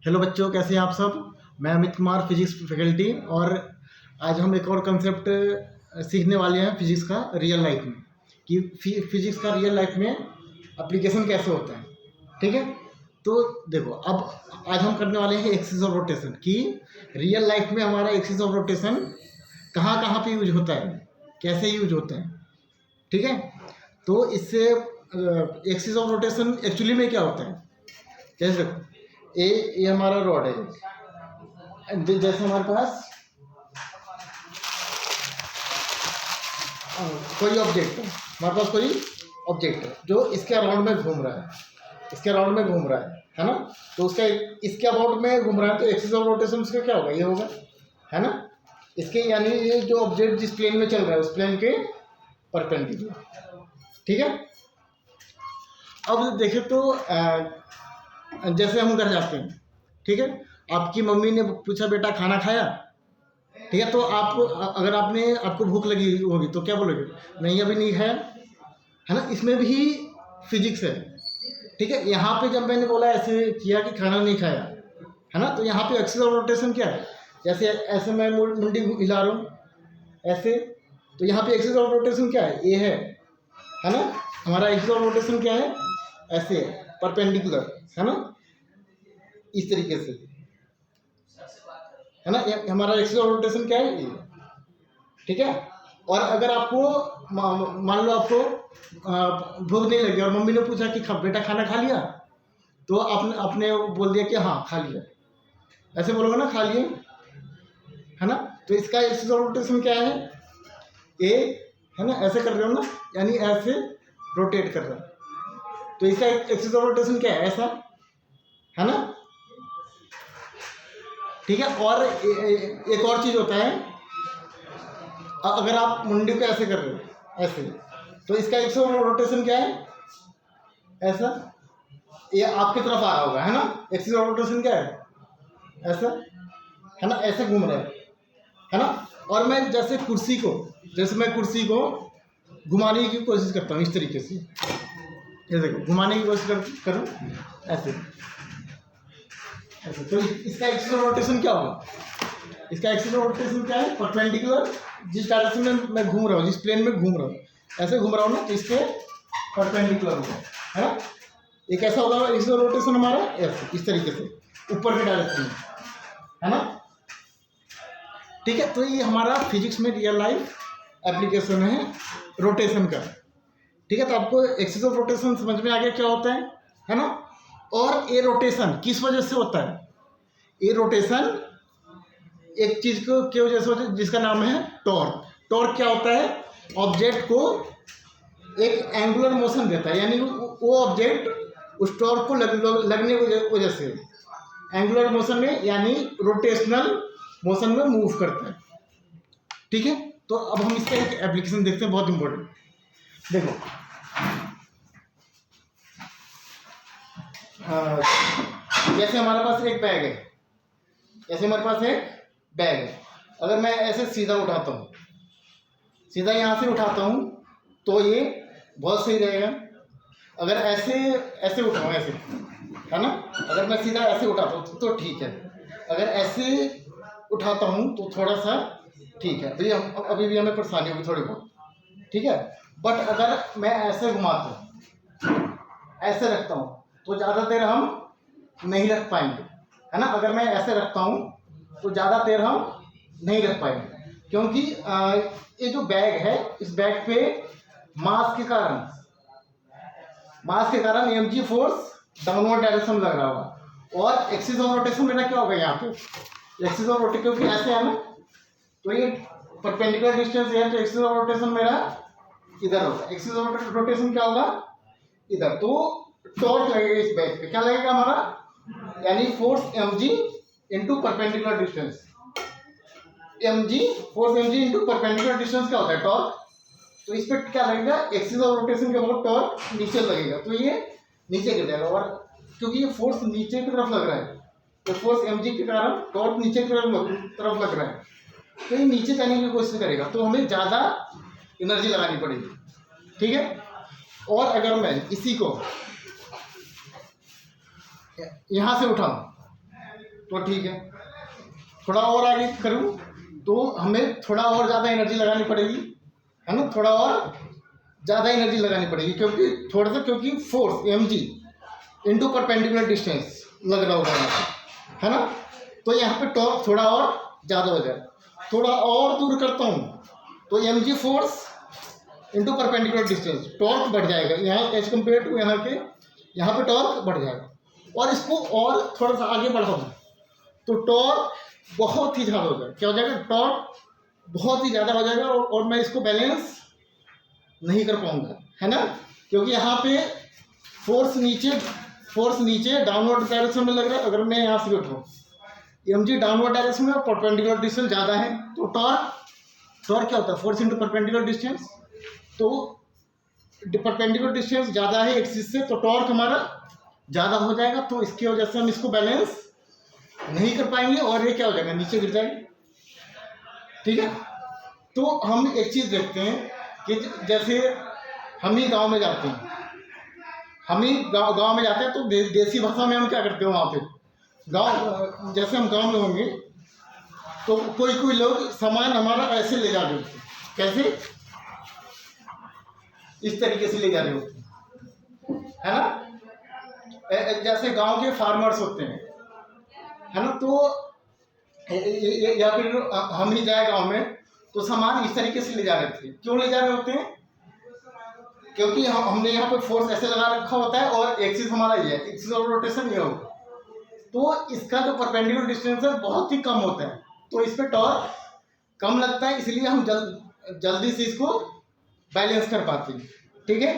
Hello बच्चों, कैसे हैं आप सब। मैं अमित कुमार, फिजिक्स फैकल्टी। और आज हम एक और कंसेप्ट सीखने वाले हैं फिजिक्स का रियल लाइफ में, कि फिजिक्स का रियल लाइफ में एप्लीकेशन कैसे होता है। ठीक है, तो देखो, अब आज हम करने वाले हैं एक्सिस ऑफ रोटेशन, कि रियल लाइफ में हमारा एक्सिस ऑफ रोटेशन कहाँ कहाँ पे यूज होता है, कैसे यूज होता है। ठीक है, तो इससे एक्सिस ऑफ रोटेशन एक्चुअली में क्या होता है। जैसे ये हमारा रॉड है। जैसे हमारे पास कोई ऑब्जेक्ट है, हमारे पास कोई ऑब्जेक्ट है जो इसके अराउंड में घूम रहा है, इसके अराउंड में घूम रहा है ना। तो उसका इसके अबाउट में घूम रहा है, तो एक्सिस ऑफ रोटेशन उसका क्या होगा, ये होगा, है ना। इसके यानी ये जो ऑब्जेक्ट जिस प्लेन में चल रहा है उस प्लेन के परपेंडिकुलर। ठीक है, अब देखें तो जैसे हम घर जाते हैं, ठीक है, आपकी मम्मी ने पूछा बेटा खाना खाया, ठीक है, तो आप अगर आपको भूख लगी होगी तो क्या बोलोगे, नहीं अभी नहीं खाया, है ना। इसमें भी फिजिक्स है। ठीक है, यहाँ पे जब मैंने बोला ऐसे किया कि खाना नहीं खाया, है ना, तो यहाँ पे एक्सिस ऑफ रोटेशन क्या है। जैसे ऐसे मैं मुंडी हिला रहा हूँ ऐसे, तो यहाँ पे एक्सिस ऑफ रोटेशन क्या है, ये है ना। हमारा एक्सिस ऑफ रोटेशन क्या है, ऐसे परपेंडिकुलर, है ना, इस तरीके से, है ना। हमारा एक्सिस ऑफ रोटेशन क्या है, ये। ठीक है, और अगर आपको मान लो आपको भूख नहीं लगी और मम्मी ने पूछा कि बेटा खाना खा लिया, तो आपने बोल दिया कि हाँ खा लिया, ऐसे बोलोगे ना, खा लिए, है ना। तो इसका एक्सिस ऑफ रोटेशन क्या है, ए, है ना, ऐसे कर रहे हो ना, यानी ऐसे रोटेट कर रहा है। तो इसका एक्सिस ऑफ रोटेशन क्या है, ऐसा, है ना। ठीक है, और एक और चीज होता है, अगर आप मुंडी को ऐसे कर रहे हो ऐसे, तो इसका एक्सिस ऑफ रोटेशन क्या है, ऐसा, ये आपकी तरफ आ रहा होगा, है ना। एक्सिस ऑफ रोटेशन क्या है, ऐसा, है ना, ऐसे घूम रहा है ना। और मैं जैसे मैं कुर्सी को घुमाने की कोशिश करता हूँ इस तरीके से, ये देखो, घुमाने की कोशिश करूँ ऐसे ऐसे, तो इसका एक्सिस ऑफ रोटेशन क्या होगा, इसका एक्सिस ऑफ रोटेशन क्या है, परपेंडिकुलर, जिस डायरेक्शन में मैं घूम रहा हूँ, जिस प्लेन में घूम रहा हूँ, ऐसे घूम रहा हूँ ना, तो इसके परपेंडिकुलर होगा, है ना। एक ऐसा होगा एक्सिस ऑफ रोटेशन हमारा ऐसे, इस तरीके से ऊपर के डायरेक्शन में, है ना। ठीक है, तो ये हमारा फिजिक्स में रियल लाइफ एप्लीकेशन है रोटेशन का। ठीक है, तो आपको एक्सिस ऑफ रोटेशन समझ में आ गया क्या होता है ना। और ये रोटेशन किस वजह से होता है, ये रोटेशन एक चीज को की वजह से होता है जिसका नाम है टॉर्क। टॉर्क क्या होता है, ऑब्जेक्ट को एक एंगुलर मोशन देता है, यानी वो ऑब्जेक्ट उस टॉर्क को लगने की वजह से एंगुलर मोशन में, यानी रोटेशनल मोशन में मूव करता है। ठीक है, तो अब हम इसका एक एप्लीकेशन देखते हैं, बहुत इंपॉर्टेंट। देखो, जैसे हमारे पास एक बैग है, अगर मैं ऐसे सीधा उठाता हूँ, सीधा यहाँ से उठाता हूँ, तो ये बहुत सही रहेगा। अगर ऐसे उठाऊँ, ऐसे, है ना, अगर मैं सीधा ऐसे उठाता हूँ तो ठीक है, अगर ऐसे उठाता हूँ तो थोड़ा सा ठीक है, तो ये अभी भी हमें परेशानी होगी थोड़ी बहुत। ठीक है, बट अगर मैं ऐसे घुमाता हूँ, ऐसे रखता हूँ, तो ज़्यादा देर हम नहीं रख पाएंगे, है ना। अगर मैं ऐसे रखता हूँ तो ज़्यादा देर हम नहीं रख पाएंगे, क्योंकि ये जो बैग है, इस बैग पे मास के कारण mg फोर्स डाउनवर्ड डायरेक्शन लग रहा होगा, और एक्सिस ऑफ रोटेशन मेरा क्या होगा, यहाँ पे एक्सिस ऑफ रोटेशन, क्योंकि ऐसे है ना, तो ये परपेंडिकुलर डिस्टेंस है, तो एक्सिस ऑफ रोटेशन मेरा इधर होगा। एक्सिस ऑफ रोटेशन क्या होगा, इधर। तो टॉर्क लगेगा इस बैग पे, क्या लगेगा हमारा, यानी force mg into perpendicular distance, force mg into perpendicular distance क्या होता है, टॉर्क। तो इस पर क्या लगेगा, एक्सिस ऑफ रोटेशन के बाद टॉर्क नीचे लगेगा, तो ये नीचे गिर जाएगा। और क्योंकि ये फोर्स नीचे की तरफ लग रहा है, तो फोर्स mg के कारण टॉर्क नीचे की तरफ लग रहा है, तो ये नीचे जाने की कोशिश करेगा, तो हमें ज़्यादा एनर्जी लगानी पड़ेगी। ठीक है, और अगर मैं इसी को यहाँ से उठाऊँ, तो ठीक है। थोड़ा और आगे करूँ तो हमें थोड़ा और ज़्यादा एनर्जी लगानी पड़ेगी, है ना, थोड़ा और ज़्यादा एनर्जी लगानी पड़ेगी, क्योंकि force M G into perpendicular distance लग रहा होगा यहाँ पे, है ना। तो यहाँ पे टॉर्क थोड़ा और ज़्यादा हो जाए। थोड़ा और दूर करता हूँ तो M G force into perpendicular distance, torque बढ़ जाएगा यहाँ एज कम्पेयर टू यहाँ के, यहाँ पे टॉर्क बढ़ जाएगा। और इसको और थोड़ा सा आगे बढ़ाऊँ तो टॉर्क बहुत ही ज़्यादा हो जाएगा। क्या हो जाएगा? टॉर्क बहुत ही ज़्यादा हो जाएगा और मैं इसको बैलेंस नहीं कर पाऊंगा, है ना, क्योंकि यहाँ पे फोर्स नीचे डाउनवर्ड डायरेक्शन में लग रहा है। अगर मैं यहाँ से बैठूँ, एम जी डाउनवर्ड डायरेक्शन में और परपेंडिकुलर डिस्टेंस ज़्यादा है, तो टॉर्क क्या होता है? Force into perpendicular distance. तो परपेंडिकुलर डिस्टेंस ज़्यादा है एक्सिस से, तो टॉर्क हमारा ज़्यादा हो जाएगा। तो इसकी वजह से हम इसको बैलेंस नहीं कर पाएंगे और ये क्या हो जाएगा? नीचे गिर जाएगा। ठीक है। तो हम एक चीज़ देखते हैं कि जैसे हम ही गांव में जाते हैं, गांव में जाते हैं तो देसी भाषा में हम क्या करते हैं? वहाँ पे जैसे हम गांव में होंगे तो कोई लोग सामान हमारा ऐसे ले जा रहे होते हैं। कैसे? इस तरीके से ले जा रहे होते हैं, है ना। जैसे गांव के फार्मर्स होते हैं, है ना, तो या फिर हम ही जाए गांव में तो सामान इस तरीके से ले जा रहे थे। क्यों ले जा रहे होते हैं? क्योंकि हमने यहाँ पे फोर्स ऐसे लगा रखा होता है और एक्सिस हमारा ये है, एक्सिस ऑफ रोटेशन ये होगा, तो इसका जो परपेंडिकुलर डिस्टेंस है बहुत ही कम होता है, तो इस पर टॉर्क कम लगता है, इसलिए हम जल्दी से इसको बैलेंस कर पाते हैं। ठीक है।